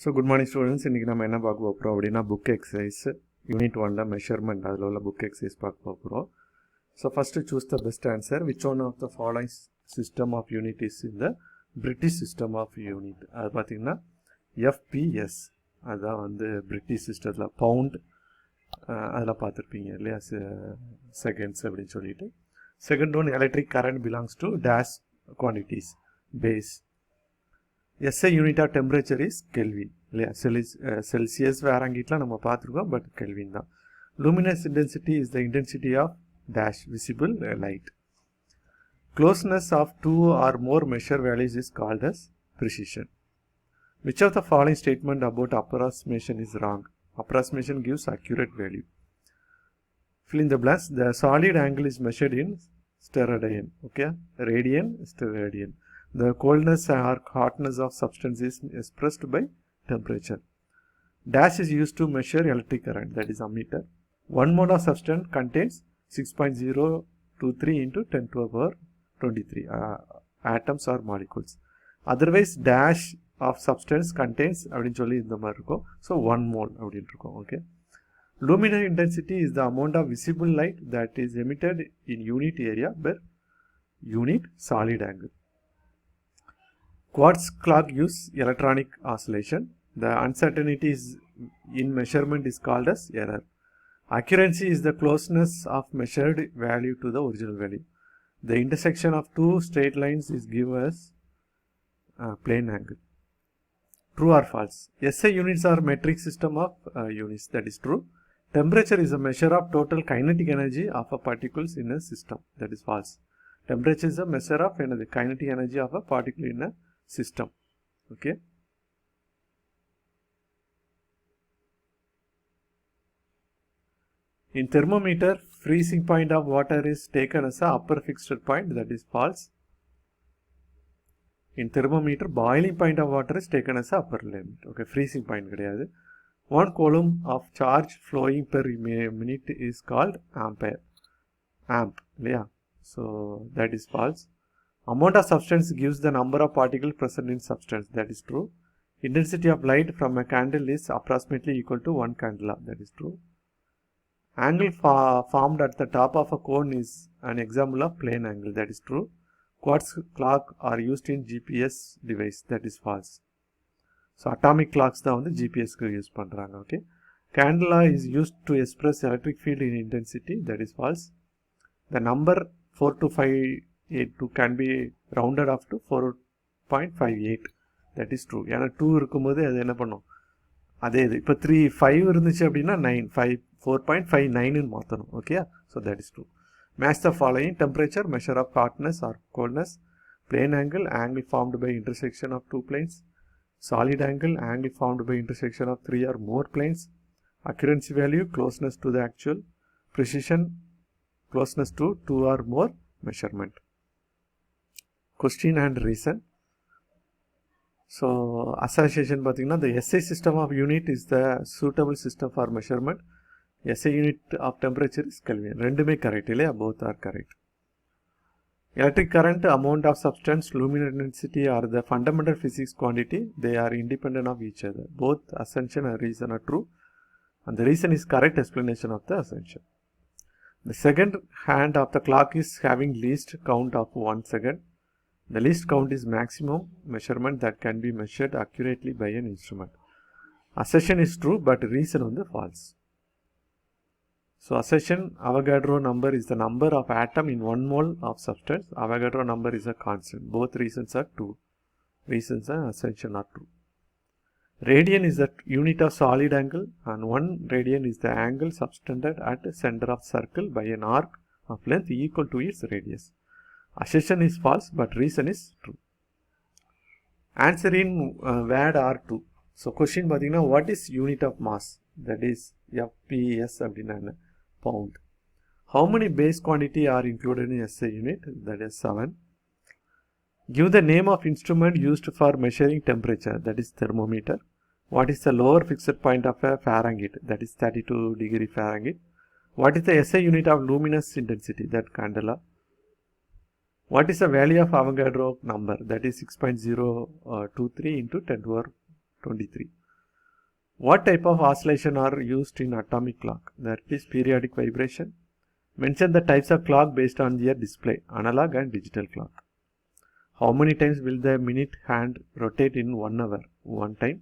So good morning students. இன்னைக்கு நம்ம என்ன பார்க்க போறோம் அப்படினா book exercise unit 1 measurement அதுல உள்ள book exercise பார்க்க போறோம். So first choose the best answer. Which one of the following system of unit is in the British system of unit? அது பாத்தீங்கன்னா FPS அதான் வந்து British systemல pound அதல பார்த்திருப்பீங்க இல்லையா seconds அப்படினு சொல்லிட்டு. Second one, electric current belongs to dash quantities base. SI unit of temperature is Kelvin. Celsius Fahrenheit நம்ம பார்த்திருக்கோம் but Kelvin தான். Luminous intensity is the intensity of dash visible light. Closeness of two or more measure values is called as precision. Which of the following statement about approximation is wrong? Approximation gives accurate value. Fill in the blanks. The solid angle is measured in steradian. Okay, radian, steradian. The coldness or hotness of substance is expressed by temperature. Dash is used to measure electric current, that is ammeter. 1 mole of substance contains 6.023 into 10 to the power 23 atoms or molecules. Otherwise dash of substance contains அப்படினு சொல்லி இந்த மாதிரி இருக்கும். So 1 mole அப்படினு இருக்கும். Okay. Luminous intensity is the amount of visible light that is emitted in unit area per unit solid angle. Quartz clock use electronic oscillation. The uncertainty in measurement is called as error. Accuracy is the closeness of measured value to the original value. The intersection of two straight lines is given as plane angle. True or false? SI units are metric system of units. That is true. Temperature is a measure of total kinetic energy of a particles in a system. That is false. Temperature is a measure of kinetic energy of a particle in a system. Okay. In thermometer, freezing point of water is taken as a upper fixed point. That is false. In thermometer, boiling point of water is taken as a upper limit. Okay, freezing point கிடையாது. 1 coulomb of charge flowing per minute is called ampere. Amp, yeah. So that is false. Amount of substance gives the number of particles present in substance. That is true. Intensity of light from a candle is approximately equal to 1 candela. That is true. Angle formed at the top of a cone is an example of plane angle. That is true. Quartz clock are used in GPS device. That is false. So atomic clocks தான் வந்து GPS க்கு use பண்றாங்க. Okay. Candela is used to express electric field in intensity. That is false. The number 42582 can be rounded up to 4.58. That is true. ஏன்னா 2 இருக்கும்போது அது என்ன பண்ணும், அதே இது இப்போ 5 இருந்துச்சு அப்படின்னா 9 4.59 ன்னு மாற்றணும். Okay, so that is true. Match the following: temperature, measure of hotness or coldness, plane angle, angle formed by intersection of two planes, solid angle, angle formed by intersection of 3 or more planes, accuracy value, closeness to the actual, precision, closeness to 2 or more measurement. Question and reason. So association பாத்தீங்கன்னா, the SI system of unit is the suitable system for measurement. SI unit of temperature is Kelvin. ரெண்டுமே correct இல்லையா? Both are correct. Electric current, amount of substance, luminous intensity are the fundamental physics quantity. They are independent of each other. Both assumption and reason are true, and the reason is correct explanation of the assumption. The second hand of the clock is having least count of 1 second. The least count is maximum measurement that can be measured accurately by an instrument. Assertion is true, but reason on the false. So assertion, Avogadro number is the number of atom in 1 mole of substance. Avogadro number is a constant. Both reasons are true. Reasons and assertion are true. Radian is the unit of solid angle, and 1 radian is the angle subtended at the center of circle by an arc of length equal to its radius. Assertion is false, but reason is true. Answer in word R2. So question பாத்தீங்கன்னா, what is unit of mass? That is FPS அப்படின்னா pound. How many base quantity are included in SI unit? That is 7. Give the name of instrument used for measuring temperature. That is thermometer. What is the lower fixed point of a Fahrenheit? That is 32 degree Fahrenheit. What is the SI unit of luminous intensity? That candela. What is the value of Avogadro number? That is 6.023 into 10 to the power 23. What type of oscillation are used in atomic clock? That is periodic vibration. Mention the types of clock based on their display, analog and digital clock. How many times will the minute hand rotate in 1 hour? 1 time.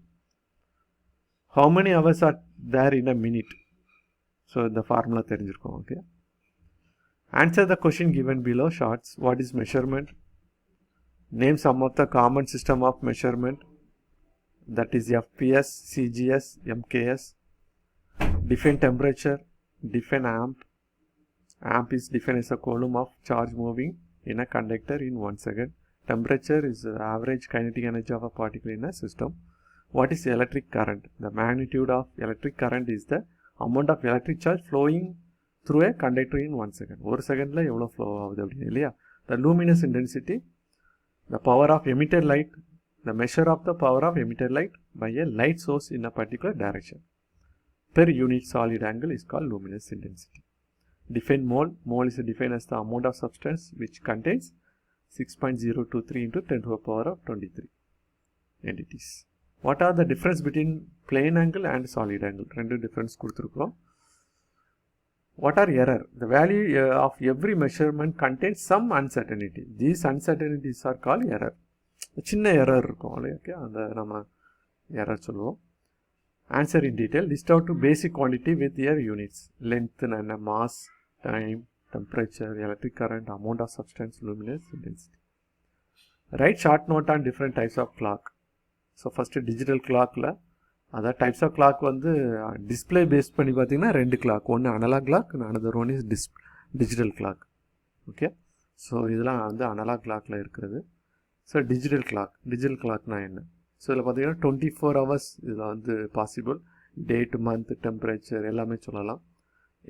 How many hours are there in a minute? So the formula தெரிஞ்சிருக்கும். Okay. Answer the question given below. Shorts. What is measurement? Name some of the common system of measurement. That is FPS, CGS, MKS. Define temperature. Define amp. Amp is defined as a column of charge moving in a conductor in 1 second. Temperature is the average kinetic energy of a particle in a system. What is electric current? The magnitude of electric current is the amount of electric charge flowing through a conductor in 1 second. 1 second la evlo flow avudhu appadina illaya. The luminous intensity, the power of emitted light, the measure of the power of emitted light by a light source in a particular direction per unit solid angle is called luminous intensity. Define mole. Mole is defined as the amount of substance which contains 6.023 into 10 to the power of 23 entities. What are the difference between plane angle and solid angle? Rendu difference kuduthirukkom. What are error? The value of every measurement contains some uncertainty. These uncertainties are called error. Chinna error irukum. Okay, and nama error solluvom. Answer in detail. List out to basic quantity with their units: length and mass, time, temperature, electric current, amount of substance, luminous intensity. Write short note on different types of clock. So first digital clock la other types of clock வந்து display based பண்ணி பார்த்தீங்கன்னா ரெண்டு clock, ஒன்று analog clock and another one is digital clock. Okay, so இதெல்லாம் வந்து analog clockல இருக்கிறது. So digital clockனா என்ன? So இதில் பார்த்தீங்கன்னா 24 hours இதில் வந்து பாசிபிள். டேட், மந்த், டெம்பரேச்சர் எல்லாமே சொல்லலாம்.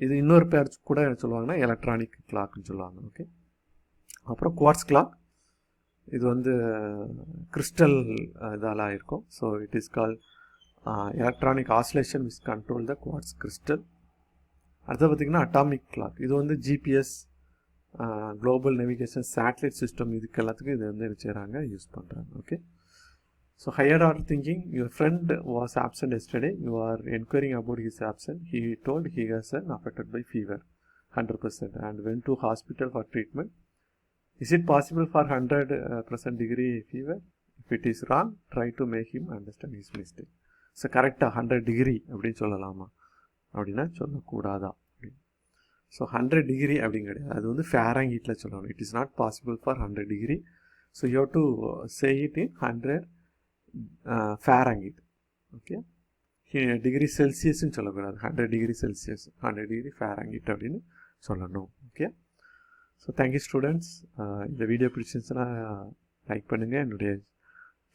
இது இன்னொரு பேர் கூட என்ன சொல்லுவாங்கன்னா எலக்ட்ரானிக் கிளாக்னு சொல்லுவாங்க. ஓகே, அப்புறம் குவார்ட்ஸ் கிளாக். இது வந்து கிறிஸ்டல் இதெல்லாம் இருக்கும். So it is call electronic oscillation which control the quartz crystal. அடுத்து பார்த்திங்கன்னா அட்டாமிக் கிளாக். இது வந்து GPS, global navigation, satellite system, இதுக்கு எல்லாத்துக்கும் இது வந்து செய்கிறாங்க, யூஸ் பண்ணுறாங்க. Okay, so higher order thinking. Your friend was absent yesterday. You are inquiring about his absence. He told he was affected by fever 100% and went to hospital for treatment. Is it possible for 100% degree fever? If it is wrong, try to make him understand his mistake. So correct 100 degree அப்படின்னு சொல்லலாமா அப்படின்னா சொல்லக்கூடாதா? So 100 degree அப்படிங்க கிடையாது, அது வந்து ஃபேரன்ஹீட்டில் சொல்லணும். It is not possible for 100 degree. So you have to say it in 100 Fahrenheit. Okay, degree செல்சியஸ்ன்னு சொல்லக்கூடாது, 100 degree Celsius, 100 degree Fahrenheit அப்படின்னு சொல்லணும். Okay, so thank you students. இந்த வீடியோ பிடிச்சிருந்துச்சுன்னா லைக் பண்ணுங்கள், என்னுடைய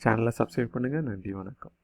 சேனலை சப்ஸ்கிரைப் பண்ணுங்கள். நன்றி, வணக்கம்.